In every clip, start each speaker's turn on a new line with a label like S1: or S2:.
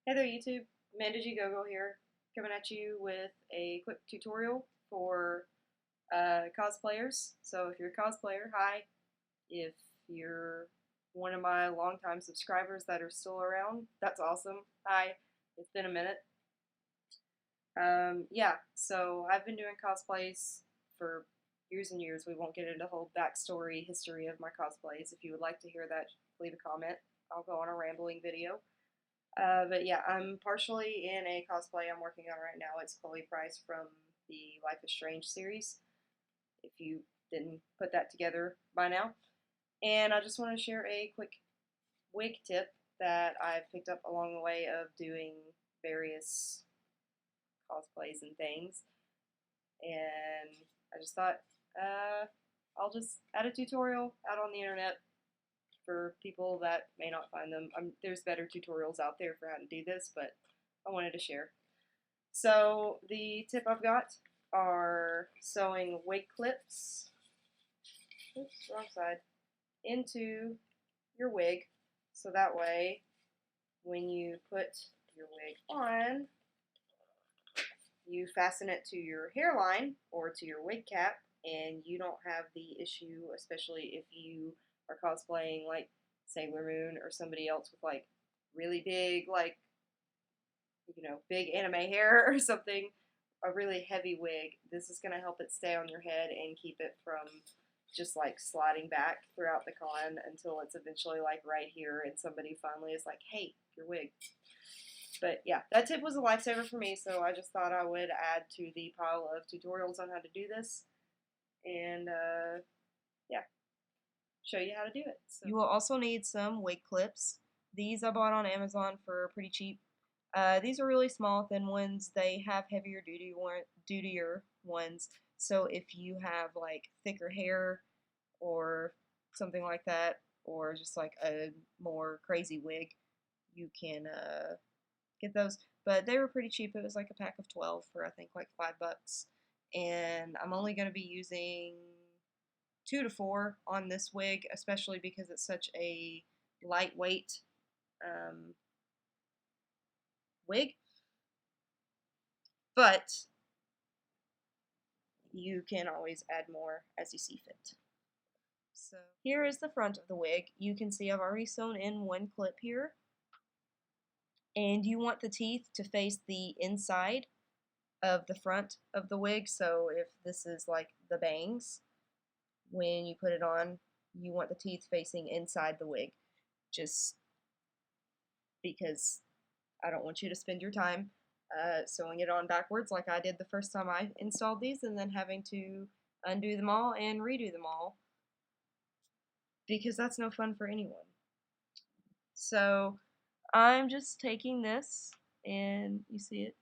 S1: Hey there YouTube, Amanda G Gogo here, coming at you with a quick tutorial for cosplayers. So if you're a cosplayer, hi. If you're one of my longtime subscribers that are still around, that's awesome. Hi, it's been a minute. Yeah, so I've been doing cosplays for years and years. We won't get into the whole backstory history of my cosplays. If you would like to hear that, leave a comment. I'll go on a rambling video. But yeah, I'm partially in a cosplay I'm working on right now. It's Chloe Price from the Life is Strange series, if you didn't put that together by now. And I just want to share a quick wig tip that I've picked up along the way of doing various cosplays and things. And I just thought, I'll just add a tutorial out on the internet for people that may not find them. There's better tutorials out there for how to do this, but I wanted to share. So the tip I've got are sewing wig clips, oops, wrong side, into your wig, so that way when you put your wig on, you fasten it to your hairline or to your wig cap, and you don't have the issue, especially if you are cosplaying like Sailor Moon or somebody else with like really big, like, big anime hair or something, a really heavy wig. This is going to help it stay on your head and keep it from just like sliding back throughout the con until it's eventually like right here and somebody finally is like, hey, your wig. But yeah, that tip was a lifesaver for me, so I just thought I would add to the pile of tutorials on how to do this. And yeah, show you how to do it. So you will also need some wig clips. These I bought on Amazon for pretty cheap. These are really small, thin ones. They have dutier ones. So if you have like thicker hair or something like that, or just like a more crazy wig, you can get those. But they were pretty cheap. It was like a pack of 12 for I think like $5. And I'm only going to be using 2 to 4 on this wig, especially because it's such a lightweight wig. But you can always add more as you see fit. So here is the front of the wig. You can see I've already sewn in one clip here. And you want the teeth to face the inside of the front of the wig. So if this is like the bangs, when you put it on, you want the teeth facing inside the wig. Just because I don't want you to spend your time sewing it on backwards like I did the first time I installed these and then having to undo them all and redo them all, because that's no fun for anyone. So I'm just taking this, and you see it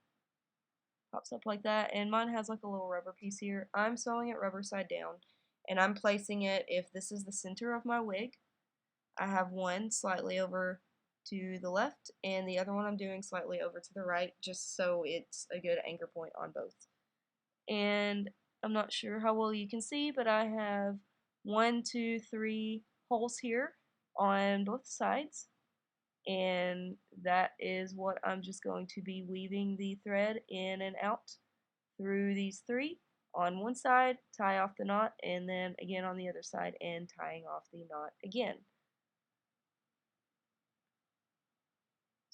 S1: pops up like that, and mine has like a little rubber piece here. I'm sewing it rubber side down, and I'm placing it, if this is the center of my wig, I have one slightly over to the left and the other one I'm doing slightly over to the right, just so it's a good anchor point on both. And I'm not sure how well you can see, but I have 1, 2, 3 holes here on both sides, and that is what I'm just going to be weaving the thread in and out through these 3 on one side, tie off the knot, and then again on the other side and tying off the knot again.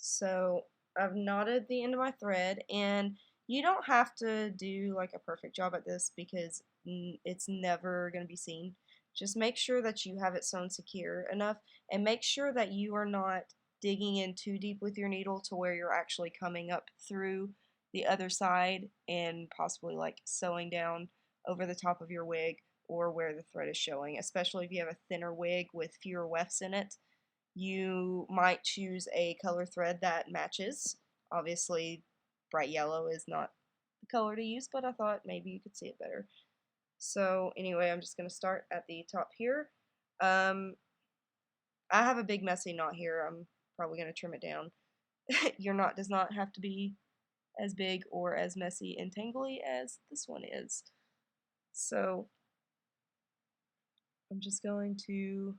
S1: So I've knotted the end of my thread, and you don't have to do like a perfect job at this because it's never going to be seen. Just make sure that you have it sewn secure enough, and make sure that you are not digging in too deep with your needle to where you're actually coming up through the other side and possibly like sewing down over the top of your wig or where the thread is showing, especially if you have a thinner wig with fewer wefts in it. You might choose a color thread that matches. Obviously, bright yellow is not the color to use, but I thought maybe you could see it better. So anyway, I'm just going to start at the top here. I have a big messy knot here. I'm probably going to trim it down. Your knot does not have to be as big or as messy and tangly as this one is. So I'm just going to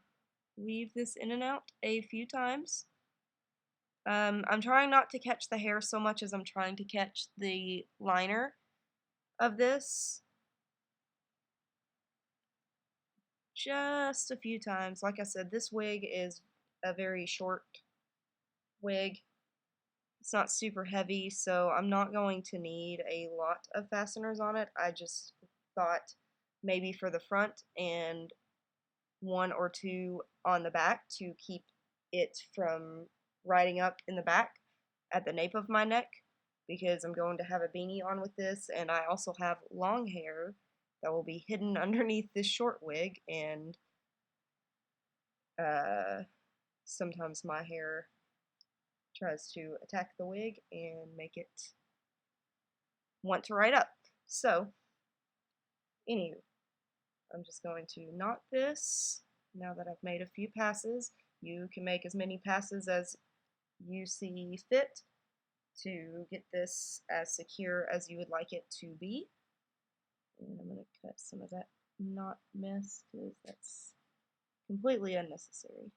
S1: weave this in and out a few times. I'm trying not to catch the hair so much as I'm trying to catch the liner of this. Just a few times. Like I said, this wig is a very short wig. It's not super heavy, so I'm not going to need a lot of fasteners on it. I just thought maybe for the front and one or two on the back to keep it from riding up in the back at the nape of my neck, because I'm going to have a beanie on with this, and I also have long hair that will be hidden underneath this short wig, and sometimes my hair tries to attack the wig and make it want to ride up. So, anywho, I'm just going to knot this now that I've made a few passes. You can make as many passes as you see fit to get this as secure as you would like it to be. And I'm going to cut some of that knot mess because that's completely unnecessary.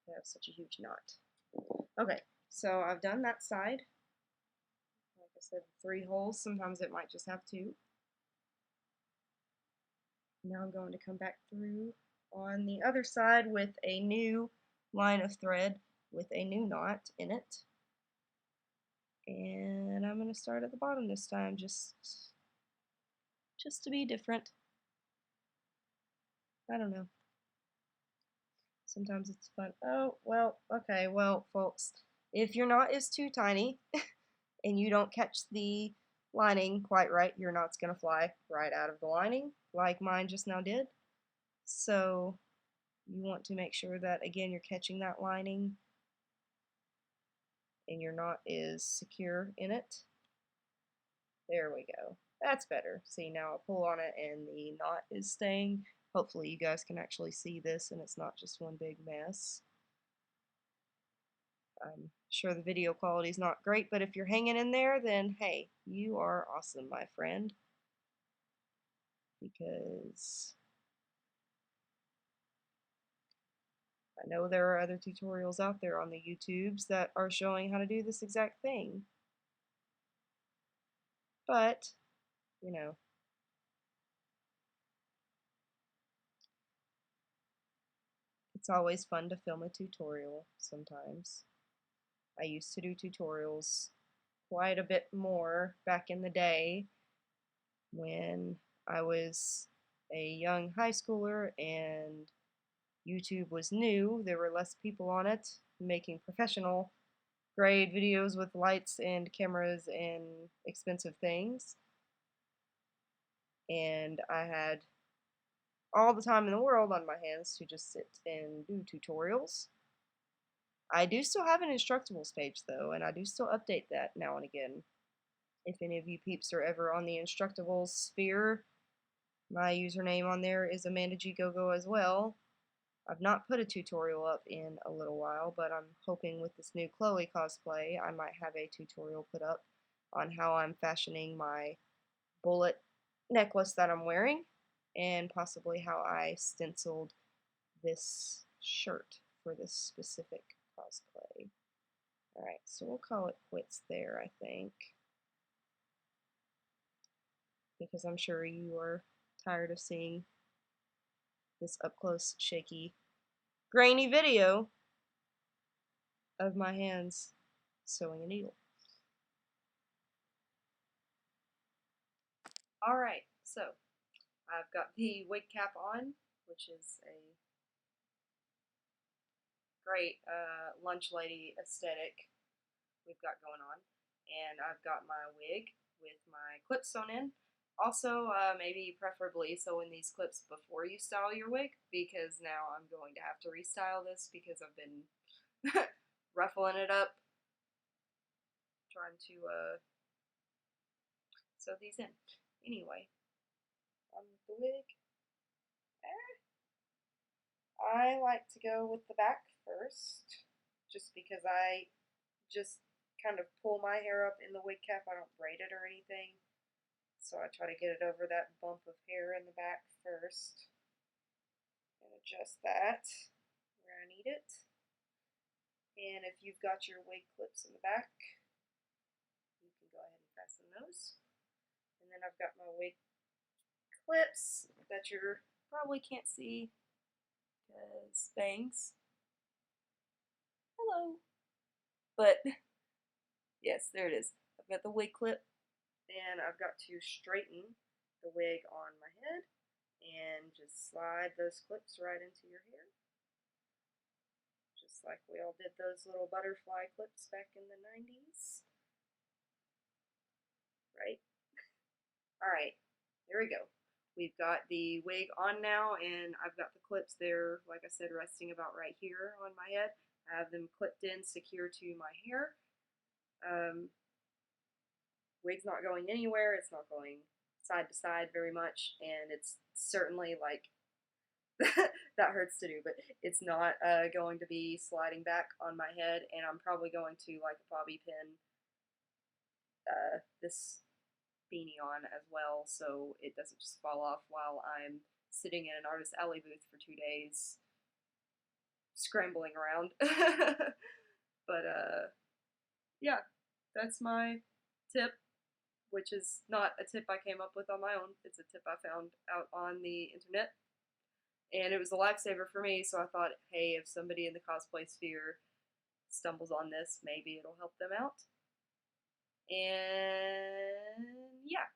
S1: I have such a huge knot. Okay, so I've done that side. Like I said, 3 holes. Sometimes it might just have 2. Now I'm going to come back through on the other side with a new line of thread with a new knot in it. And I'm going to start at the bottom this time, just to be different. I don't know. Sometimes it's fun. Oh, well, okay, well, folks, if your knot is too tiny and you don't catch the lining quite right, your knot's going to fly right out of the lining, like mine just now did. So you want to make sure that, again, you're catching that lining and your knot is secure in it. There we go. That's better. See, now I'll pull on it and the knot is staying. Hopefully you guys can actually see this and it's not just one big mess. I'm sure the video quality is not great, but if you're hanging in there, then hey, you are awesome, my friend. Because I know there are other tutorials out there on the YouTubes that are showing how to do this exact thing. But, you know, it's always fun to film a tutorial sometimes. I used to do tutorials quite a bit more back in the day when I was a young high schooler and YouTube was new. There were less people on it making professional grade videos with lights and cameras and expensive things. And I had all the time in the world on my hands to just sit and do tutorials. I do still have an Instructables page though, and I do still update that now and again. If any of you peeps are ever on the Instructables sphere, my username on there is AmandaGGogo as well. I've not put a tutorial up in a little while, but I'm hoping with this new Chloe cosplay, I might have a tutorial put up on how I'm fashioning my bullet necklace that I'm wearing, and possibly how I stenciled this shirt for this specific cosplay. Alright, so we'll call it quits there, I think, because I'm sure you are tired of seeing this up-close, shaky, grainy video of my hands sewing a needle. Alright, so I've got the wig cap on, which is a great lunch lady aesthetic we've got going on. And I've got my wig with my clips sewn in. Also, maybe preferably sew in these clips before you style your wig, because now I'm going to have to restyle this because I've been ruffling it up, trying to sew these in. Anyway, the wig. I like to go with the back first, just because I just kind of pull my hair up in the wig cap. I don't braid it or anything. So I try to get it over that bump of hair in the back first and adjust that where I need it. And if you've got your wig clips in the back, you can go ahead and fasten those. And then I've got my wig clips that you probably can't see because bangs. Hello. But yes, there it is. I've got the wig clip, and I've got to straighten the wig on my head and just slide those clips right into your hair. Just like we all did those little butterfly clips back in the 90s. Right? Alright, there we go. We've got the wig on now, and I've got the clips there, like I said, resting about right here on my head. I have them clipped in, secure to my hair. Wig's not going anywhere, it's not going side to side very much, and it's certainly like, that hurts to do, but it's not going to be sliding back on my head, and I'm probably going to like a bobby pin this beanie on as well, so it doesn't just fall off while I'm sitting in an artist alley booth for 2 days scrambling around. But yeah, that's my tip, which is not a tip I came up with on my own. It's a tip I found out on the internet, and it was a lifesaver for me, so I thought, hey, if somebody in the cosplay sphere stumbles on this, maybe it'll help them out. And yeah,